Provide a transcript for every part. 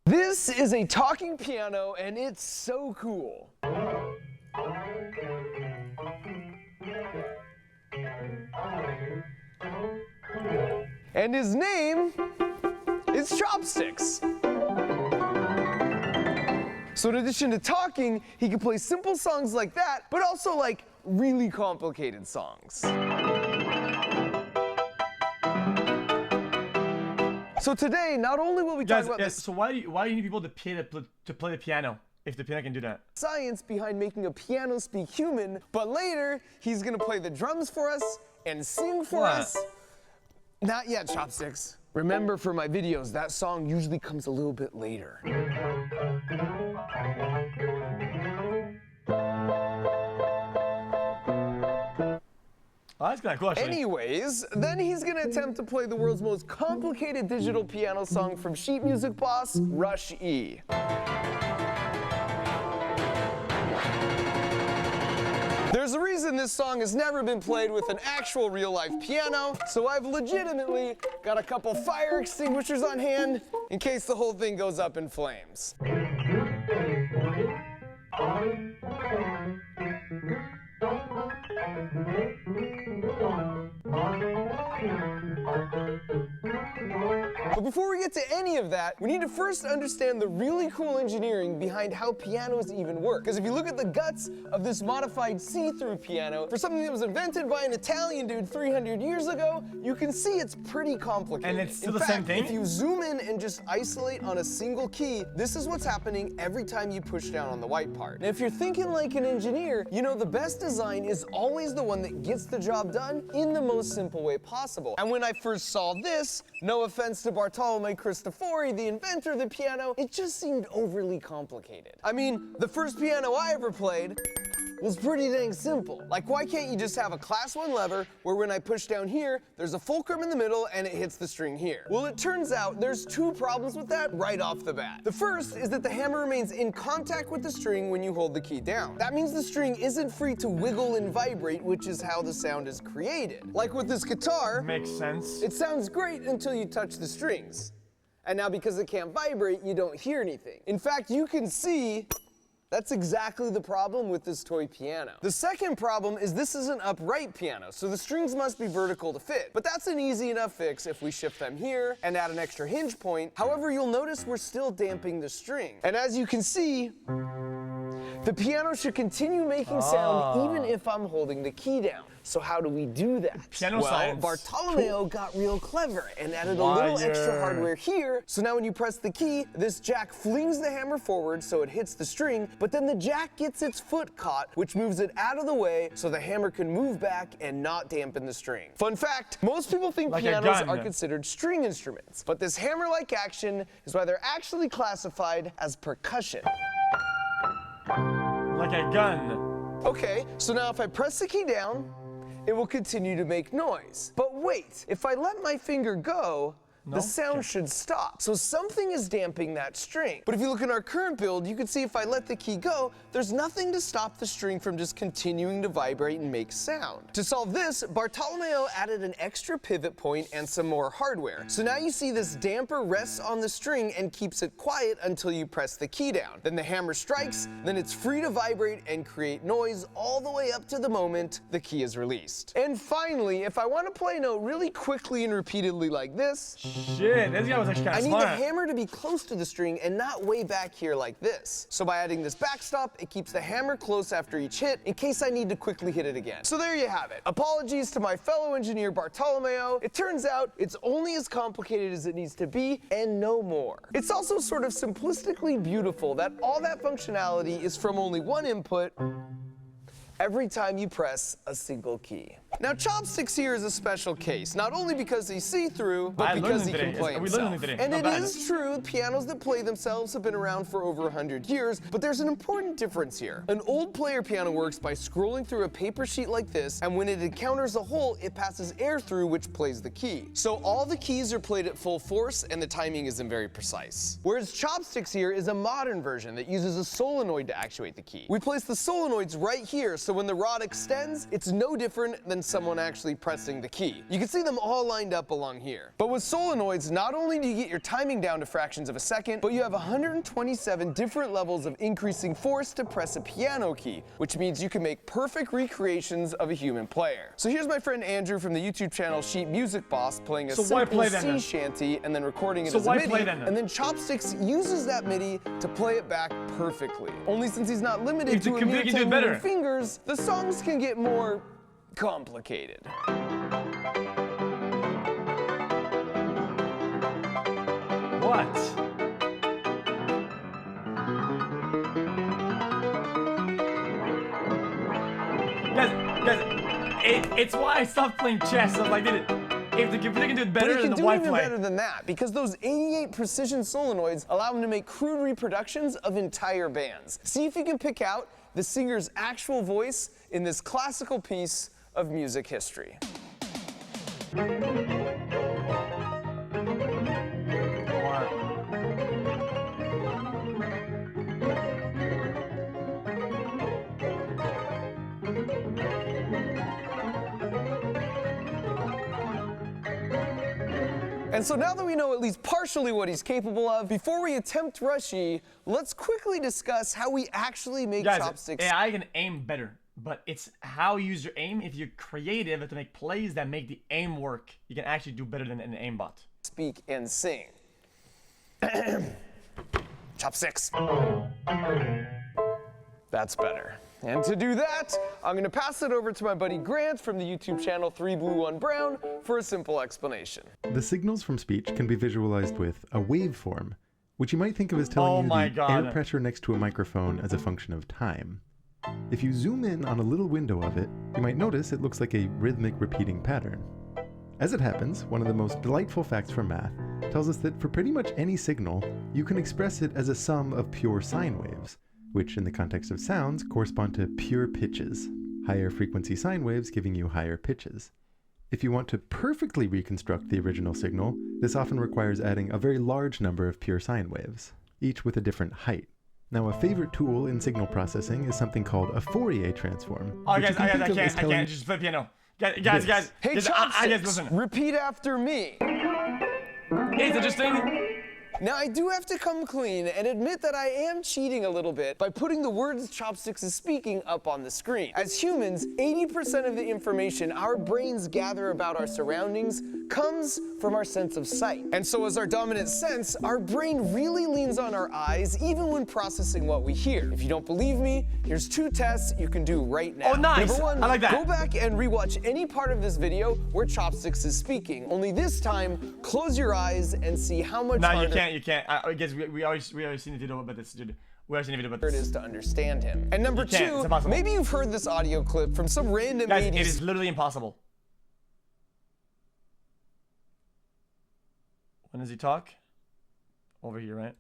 This is a talking piano, and it's so cool. And his name is Chopsticks. So in addition to talking, he can play simple songs like that, but also like really complicated songs. So today, not only will we talk about this. So why do you need people to play the piano if the piano can do that? Science behind making a piano speak human, but later he's gonna play the drums for us and sing for us. Not yet, Chopsticks. Remember, for my videos, that song usually comes a little bit later. Oh, that's kind of cool, actually. Anyways, then he's gonna attempt to play the world's most complicated digital piano song from sheet music boss, Rush E. There's a reason this song has never been played with an actual real-life piano, so I've legitimately got a couple fire extinguishers on hand in case the whole thing goes up in flames. But before we get to any of that, we need to first understand the really cool engineering behind how pianos even work. Because if you look at the guts of this modified see-through piano, for something that was invented by an Italian dude 300 years ago, you can see it's pretty complicated. And it's still the same thing? If you zoom in and just isolate on a single key, this is what's happening every time you push down on the white part. And if you're thinking like an engineer, you know the best design is always the one that gets the job done in the most simple way possible. And when I first saw this, no offense to Bartolome Cristofori, the inventor of the piano, it just seemed overly complicated. I mean, the first piano I ever played was pretty dang simple. Like, why can't you just have a class 1 lever where when I push down here, there's a fulcrum in the middle and it hits the string here? Well, it turns out there's 2 problems with that right off the bat. The first is that the hammer remains in contact with the string when you hold the key down. That means the string isn't free to wiggle and vibrate, which is how the sound is created. Like with this guitar, makes sense. It sounds great until you touch the strings. And now because it can't vibrate, you don't hear anything. In fact, you can see that's exactly the problem with this toy piano. The second problem is this is an upright piano, so the strings must be vertical to fit. But that's an easy enough fix if we shift them here and add an extra hinge point. However, you'll notice we're still damping the string. And as you can see, the piano should continue making sound even if I'm holding the key down. So how do we do that? Piano well, science. Bartolomeo got real clever and added a little extra hardware here. So now when you press the key, this jack flings the hammer forward so it hits the string, but then the jack gets its foot caught, which moves it out of the way so the hammer can move back and not dampen the string. Fun fact, most people think pianos are considered string instruments, but this hammer-like action is why they're actually classified as percussion. Like a gun. Okay, so now if I press the key down, it will continue to make noise. But wait, if I let my finger go, the sound should stop. So something is damping that string. But if you look in our current build, you can see if I let the key go, there's nothing to stop the string from just continuing to vibrate and make sound. To solve this, Bartolomeo added an extra pivot point and some more hardware. So now you see this damper rests on the string and keeps it quiet until you press the key down. Then the hammer strikes, then it's free to vibrate and create noise all the way up to the moment the key is released. And finally, if I want to play a note really quickly and repeatedly like this, shit, this guy was actually kind of smart. I need the hammer to be close to the string and not way back here like this. So by adding this backstop, it keeps the hammer close after each hit in case I need to quickly hit it again. So there you have it. Apologies to my fellow engineer Bartolomeo. It turns out it's only as complicated as it needs to be and no more. It's also sort of simplistically beautiful that all that functionality is from only one input every time you press a single key. Now, Chopsticks here is a special case, not only because he's see-through, but because he can play himself. And it is true, pianos that play themselves have been around for over 100 years, but there's an important difference here. An old player piano works by scrolling through a paper sheet like this, and when it encounters a hole, it passes air through, which plays the key. So all the keys are played at full force, and the timing isn't very precise. Whereas Chopsticks here is a modern version that uses a solenoid to actuate the key. We place the solenoids right here, so when the rod extends, it's no different than someone actually pressing the key. You can see them all lined up along here. But with solenoids, not only do you get your timing down to fractions of a second, but you have 127 different levels of increasing force to press a piano key, which means you can make perfect recreations of a human player. So here's my friend Andrew from the YouTube channel Sheet Music Boss playing a simple sea shanty and then recording it as a MIDI, and then Chopsticks uses that MIDI to play it back perfectly. Only since he's not limited to a mere 10 million fingers, the songs can get more complicated. What? Guys, it's why I stopped playing chess. I was like, if the computer can do it better than the Wi-Fi. But it can do even better than that, because those 88 precision solenoids allow them to make crude reproductions of entire bands. See if you can pick out the singer's actual voice in this classical piece of music history. And so now that we know at least partially what he's capable of, before we attempt Rushy, let's quickly discuss how we actually make Chopsticks. Yeah, I can aim better, but it's how you use your aim. If you're creative to make plays that make the aim work, you can actually do better than an aimbot. Speak and sing. Chopsticks. That's better. And to do that, I'm going to pass it over to my buddy Grant from the YouTube channel 3 Blue 1 Brown for a simple explanation. The signals from speech can be visualized with a waveform, which you might think of as telling you the air pressure next to a microphone as a function of time. If you zoom in on a little window of it, you might notice it looks like a rhythmic repeating pattern. As it happens, one of the most delightful facts from math tells us that for pretty much any signal, you can express it as a sum of pure sine waves, which in the context of sounds correspond to pure pitches, higher frequency sine waves giving you higher pitches. If you want to perfectly reconstruct the original signal, this often requires adding a very large number of pure sine waves, each with a different height. Now, a favorite tool in signal processing is something called a Fourier transform. Oh, guys, I can't just play piano. Guys. Hey, Chopsticks, listen. Repeat after me. It's interesting. Now, I do have to come clean and admit that I am cheating a little bit by putting the words Chopsticks is speaking up on the screen. As humans, 80% of the information our brains gather about our surroundings comes from our sense of sight. And so as our dominant sense, our brain really leans on our eyes even when processing what we hear. If you don't believe me, here's 2 tests you can do right now. Oh, nice. Number 1, I like that. Go back and rewatch any part of this video where Chopsticks is speaking. Only this time, close your eyes and see how much harder... You can't. I guess we always seen the video about this, dude. We always seen the video about this. It is to understand him. And number 2, maybe you've heard this audio clip from some random 80s. It is literally impossible. When does he talk? Over here, right?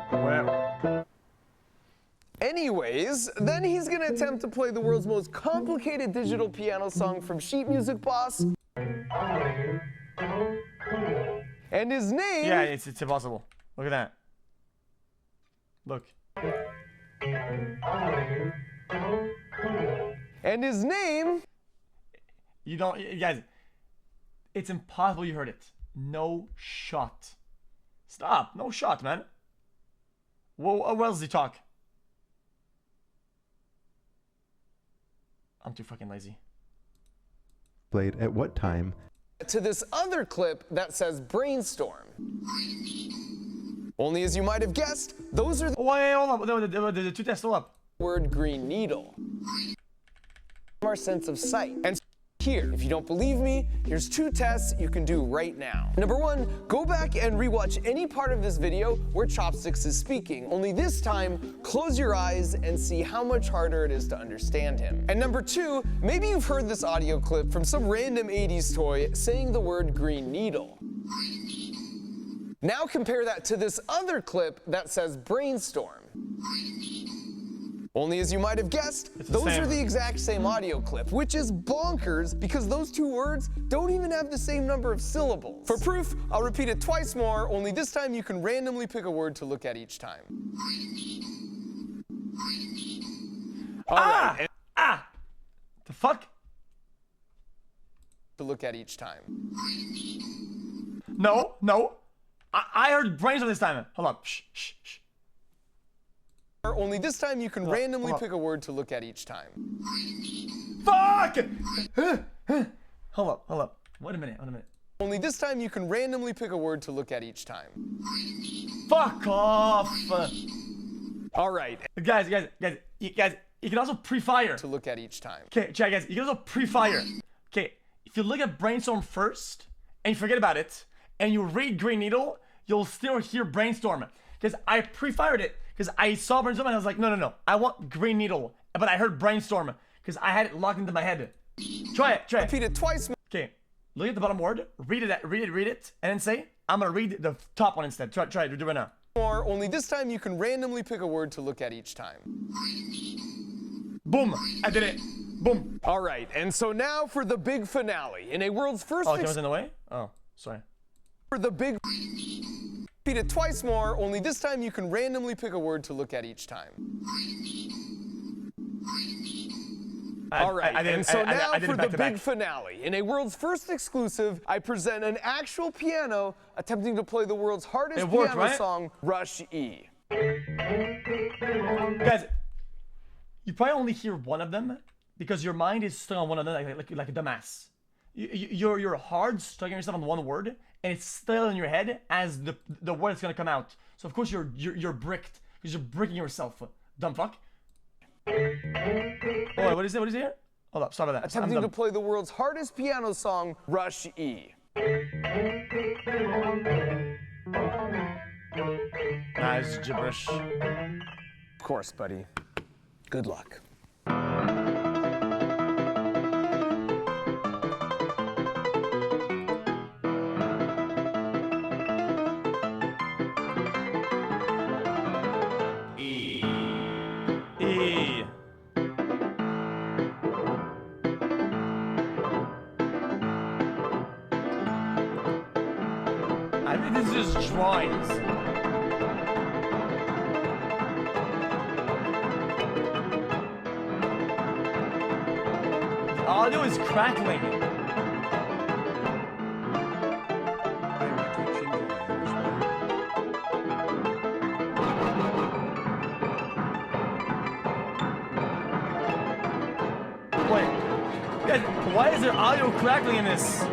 Where? Anyways, then he's gonna attempt to play the world's most complicated digital piano song from Sheet Music Boss. And his name... Yeah, it's impossible. Look at that. Look. And his name... You don't... Guys, it's impossible you heard it. No shot. Stop. No shot, man. Where else does he talk? I'm too fucking lazy. Played at what time? To this other clip that says brainstorm. Only as you might have guessed, those are the hold on. The 2 tests still up. Word green needle. Our sense of sight. And here, if you don't believe me, here's 2 tests you can do right now. Number 1, go back and rewatch any part of this video where Chopsticks is speaking. Only this time, close your eyes and see how much harder it is to understand him. And number 2, maybe you've heard this audio clip from some random 80s toy saying the word green needle. Now compare that to this other clip that says brainstorm. Only as you might have guessed, those are the exact same audio clip, which is bonkers because those 2 words don't even have the same number of syllables. For proof, I'll repeat it twice more, only this time you can randomly pick a word to look at each time. The fuck? To look at each time. No. I heard brainstorm this time. Hold up. Shh. Only this time you can randomly pick a word to look at each time. Fuck! Hold up. Wait a minute. Only this time you can randomly pick a word to look at each time. Fuck off! All right. Guys, you can also pre-fire. To look at each time. Okay, check, guys. You can also pre-fire. Okay, if you look at brainstorm first and you forget about it and you read green needle, you'll still hear brainstorm. Because I pre-fired it because I saw brainstorm and I was like, no. I want green needle. But I heard brainstorm because I had it locked into my head. Try it. Repeat it twice. Okay, look at the bottom word. Read it, and then say, I'm gonna read the top one instead. Try it. Do it now. More. Only this time you can randomly pick a word to look at each time. Boom! I did it. Boom. All right, and so now for the big finale. In a world's first. Oh, camera's in the way? Oh, sorry. For the big. Repeat it twice more. Only this time you can randomly pick a word to look at each time. All right, and so now for the big finale. In a world's first exclusive, I present an actual piano attempting to play the world's hardest piano song, Rush E. Guys, you probably only hear one of them because your mind is stuck on one of them like a dumbass. You're hard stuck yourself on one word, and it's still in your head as the word is gonna come out. So of course you're bricked because you're bricking yourself, dumb fuck. Oh, what is it here? Hold up, stop that. Attempting to play the world's hardest piano song, Rush E. Nice gibberish. Of course, buddy. Good luck. I think this is just drawings. The audio is crackling. Wait, guys, why is there audio crackling in this?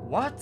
What?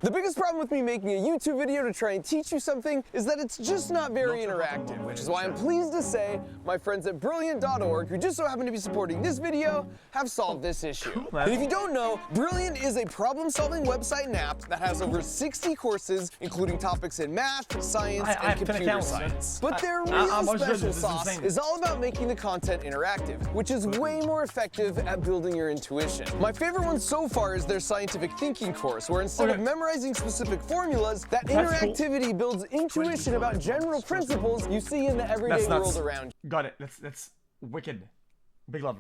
The biggest problem with me making a YouTube video to try and teach you something is that it's just not very interactive, which is why I'm pleased to say my friends at Brilliant.org, who just so happen to be supporting this video, have solved this issue. And if you don't know, Brilliant is a problem-solving website and app that has over 60 courses, including topics in math, science, and computer science. But their real special sauce is all about making the content interactive, which is way more effective at building your intuition. My favorite one so far is their scientific thinking course, where instead of memorizing specific formulas, that interactivity builds intuition about general principles you see in the everyday world around you. Got it. That's wicked. Big love.